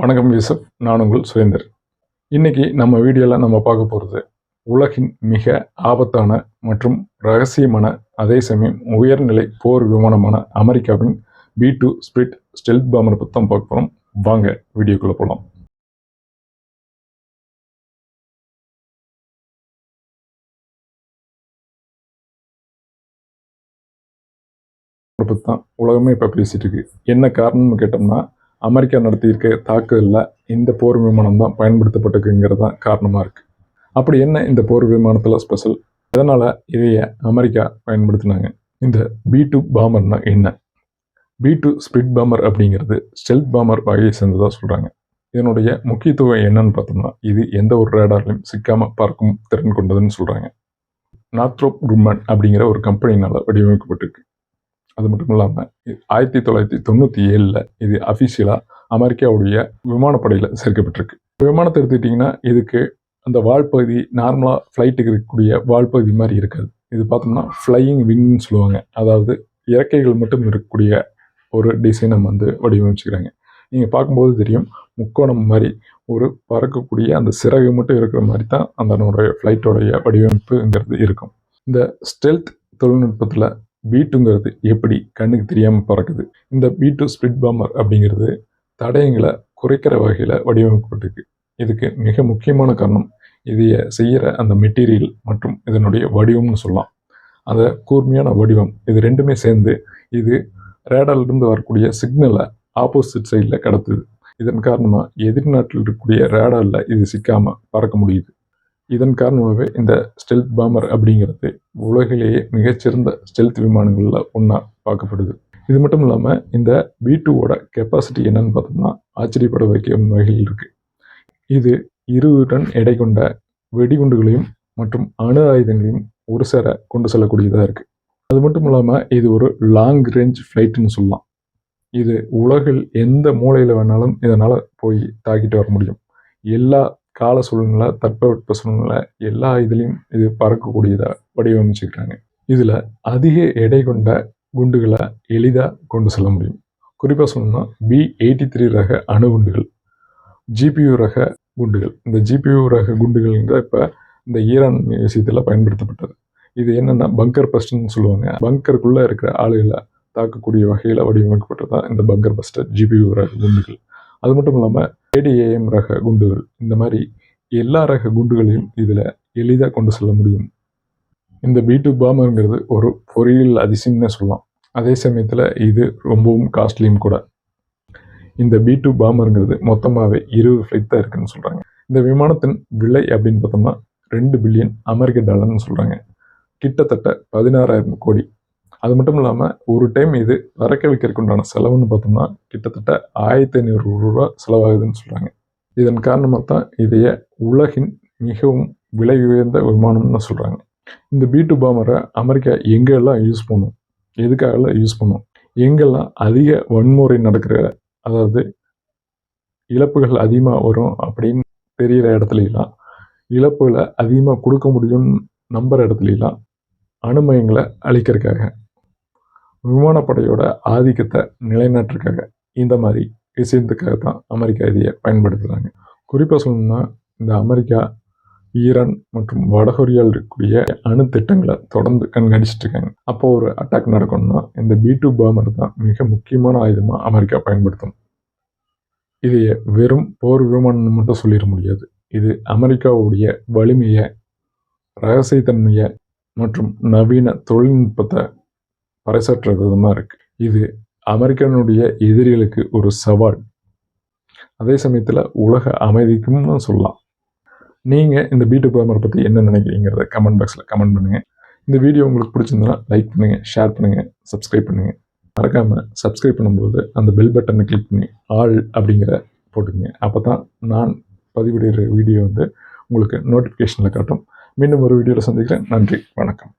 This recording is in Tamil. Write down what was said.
வணக்கம் யூசப், நான் உங்கள் சுரேந்தர். இன்னைக்கு நம்ம வீடியோவில் நம்ம பார்க்க போகிறது உலகின் மிக ஆபத்தான மற்றும் ரகசியமான அதே சமயம் உயர்நிலை போர் விமானமான அமெரிக்காவின் B-2 ஸ்பிரிட் ஸ்டெல்த் பாம்பர் பற்றி தான் பார்க்க போகிறோம். வாங்க வீடியோக்குள்ளே போகலாம். பற்றி தான் உலகமே இப்போ பேசிகிட்டு இருக்கு. என்ன காரணம்னு கேட்டோம்னா, அமெரிக்கா நடத்தியிருக்க தாக்குதலில் இந்த போர் விமானம் தான் பயன்படுத்தப்பட்டிருக்குங்கிறது தான் காரணமாக இருக்குது. அப்படி என்ன இந்த போர் விமானத்தில் ஸ்பெஷல்? எதனால் இதைய அமெரிக்கா பயன்படுத்தினாங்க? இந்த B-2 பாம்பர்னா என்ன? B-2 ஸ்பிரிட் பாம்பர் அப்படிங்கிறது ஸ்டெல்த் பாம்பர் வகையை சேர்ந்ததாக சொல்கிறாங்க. இதனுடைய முக்கியத்துவம் என்னன்னு பார்த்தோம்னா, இது எந்த ஒரு ரேடார்லையும் சிக்காமல் பறக்கும் திறன் கொண்டதுன்னு சொல்கிறாங்க. நார்த்ரோப் குருமன் அப்படிங்கிற ஒரு கம்பெனினால் வடிவமைக்கப்பட்டிருக்கு. அது மட்டும் இல்லாமல் 1997 இது அஃபிஷியலாக அமெரிக்காவுடைய விமானப்படையில் சேர்க்கப்பட்டிருக்கு. விமானத்தை எடுத்துக்கிட்டிங்கன்னா, இதுக்கு அந்த வால்பகுதி நார்மலாக ஃப்ளைட்டுக்கு இருக்கக்கூடிய வால்பகுதி மாதிரி இருக்காது. இது பார்த்தோம்னா ஃப்ளையிங் விங்னு சொல்லுவாங்க. அதாவது இறக்கைகள் மட்டும் இருக்கக்கூடிய ஒரு டிசைனை வடிவமைச்சுக்கிறாங்க. நீங்கள் பார்க்கும்போது தெரியும், முக்கோணம் மாதிரி ஒரு பறக்கக்கூடிய அந்த சிறகு மட்டும் இருக்கிற மாதிரி தான் அதனுடைய ஃப்ளைட்டோடைய வடிவமைப்புங்கிறது இருக்கும். இந்த ஸ்டெல்த் தொழில்நுட்பத்தில் B-2ங்கிறது எப்படி கண்ணுக்கு தெரியாமல் பறக்குது? இந்த B-2 ஸ்பிரிட் பாம்பர் அப்படிங்கிறது தடயங்களை குறைக்கிற வகையில் வடிவமைக்கப்பட்டிருக்கு. இதுக்கு மிக முக்கியமான காரணம் இதைய செய்கிற அந்த மெட்டீரியல் மற்றும் இதனுடைய வடிவம்னு சொல்லலாம். அந்த கூர்மையான வடிவம், இது ரெண்டுமே சேர்ந்து இது ரேடார்லேருந்து வரக்கூடிய சிக்னலை ஆப்போசிட் சைடில் கடத்துது. இதன் காரணமாக எதிர்நாட்டில் இருக்கக்கூடிய ரேடாரில் இது சிக்காமல் பறக்க முடியுது. இதன் காரணமாகவே இந்த ஸ்டெல்த் பாம்பர் அப்படிங்கிறது உலகிலேயே மிகச்சிறந்த ஸ்டெல்த் விமானங்களில் ஒன்றா பார்க்கப்படுது. இது மட்டும் இல்லாமல் இந்த B-2வோட கெப்பாசிட்டி என்னன்னு பார்த்தோம்னா ஆச்சரியப்பட வைக்கும் வகையில் இருக்குது. இது 20 டன் எடை கொண்ட வெடிகுண்டுகளையும் மற்றும் அணு ஆயுதங்களையும் ஒரு சேர கொண்டு செல்லக்கூடியதாக இருக்குது. அது மட்டும் இல்லாமல் இது ஒரு லாங் ரேஞ்ச் ஃப்ளைட்டுன்னு சொல்லலாம். இது உலகில் எந்த மூலையில் வேணாலும் இதனால் போய் தாக்கிட்டு வர முடியும். எல்லா கால சூழ்நிலை, தட்பவெட்ப சூழ்நிலை எல்லா இதுலேயும் இது பறக்கக்கூடியதாக வடிவமைச்சுக்கிறாங்க. இதில் அதிக எடை கொண்ட குண்டுகளை எளிதாக கொண்டு செல்ல முடியும். குறிப்பாக சொல்லணும்னா B-83 ரக அணுகுண்டுகள், GPU ரக குண்டுகள். இந்த GPU ரக குண்டுகள்ங்கிற இப்போ இந்த ஈரான் விஷயத்தில் பயன்படுத்தப்பட்டது. இது என்னென்னா பங்கர் பஸ்டர்னு சொல்லுவாங்க. பங்கருக்குள்ளே இருக்கிற ஆளுகளை தாக்கக்கூடிய வகையில் வடிவமைக்கப்பட்டதான் இந்த பங்கர் பஸ்டர் GPU ரக குண்டுகள். அது மட்டும் இல்லாமல் ADAM ரக குண்டுகள், இந்த மாதிரி எல்லா ரக குண்டுகளையும் இதில் எளிதாக கொண்டு செல்ல முடியும். இந்த B-2 பாம்பருங்கிறது ஒரு பொறியியல் அதிசயம்னே சொல்லலாம். அதே சமயத்தில் இது ரொம்பவும் காஸ்ட்லியும் கூட. இந்த B-2 பாம்பருங்கிறது மொத்தமாகவே 20 ஃப்ளைட் தான் இருக்குன்னு சொல்கிறாங்க. இந்த விமானத்தின் விலை அப்படின்னு பார்த்தோம்னா $2 பில்லியன் சொல்கிறாங்க. கிட்டத்தட்ட 16,000 கோடி. அது மட்டும் இல்லாமல் ஒரு டைம் இது பறக்க வைக்கிறதுக்கு உண்டான செலவுன்னு பார்த்தோம்னா கிட்டத்தட்ட 1,500 ரூபா செலவாகுதுன்னு சொல்கிறாங்க. இதன் காரணமாக தான் இதைய உலகின் மிகவும் விலை உயர்ந்த விமானம்னு சொல்கிறாங்க. இந்த B-2 பாம்பரை அமெரிக்கா எங்கெல்லாம் யூஸ் பண்ணும், எதுக்காகலாம் யூஸ் பண்ணும், எங்கெல்லாம் அதிக வன்முறை நடக்கிற, அதாவது இழப்புகள் அதிகமாக வரும் அப்படின்னு தெரிகிற இடத்துலாம், இழப்புகளை அதிகமாக கொடுக்க முடியும்னு நம்புகிற இடத்துலாம் அணுமையங்களை அழிக்கிறதுக்காக, விமானப்படையோட ஆதிக்கத்தை நிலைநாட்டுறதுக்காக, இந்த மாதிரி விஷயத்துக்காக தான் அமெரிக்கா இதையை பயன்படுத்துகிறாங்க. குறிப்பாக சொல்லணும்னா இந்த அமெரிக்கா, ஈரான் மற்றும் வடகொரியாவில் இருக்கக்கூடிய அணு திட்டங்களை தொடர்ந்து கண்காணிச்சுட்டு இருக்காங்க. அப்போ ஒரு அட்டாக் நடக்கணும்னா இந்த B-2 பாம்பர் தான் மிக முக்கியமான ஆயுதமாக அமெரிக்கா பயன்படுத்தும். இதைய வெறும் போர் விமானம் மட்டும் சொல்லிட முடியாது. இது அமெரிக்காவுடைய வலிமையை, ரகசியத்தன்மையை மற்றும் நவீன தொழில்நுட்பத்தை பறைசாற்ற விதமாக இருக்குது. இது அமெரிக்கனுடைய எதிரிகளுக்கு ஒரு சவால், அதே சமயத்தில் உலக அமைதிக்கும் சொல்லலாம். நீங்கள் இந்த B-2 பாம்பரை பற்றி என்ன நினைக்கிறீங்கிறத கமெண்ட் பாக்ஸில் கமெண்ட் பண்ணுங்கள். இந்த வீடியோ உங்களுக்கு பிடிச்சிருந்தனா லைக் பண்ணுங்கள், ஷேர் பண்ணுங்கள், சப்ஸ்கிரைப் பண்ணுங்கள். மறக்காமல் சப்ஸ்கிரைப் பண்ணும்போது அந்த பெல் பட்டனை கிளிக் பண்ணி ஆல் அப்படிங்கிற போட்டுக்கங்க. அப்போ தான் நான் பதிவிடுகிற வீடியோ உங்களுக்கு நோட்டிஃபிகேஷனில் காட்டும். மீண்டும் ஒரு வீடியோவில் சந்திக்கிறேன். நன்றி, வணக்கம்.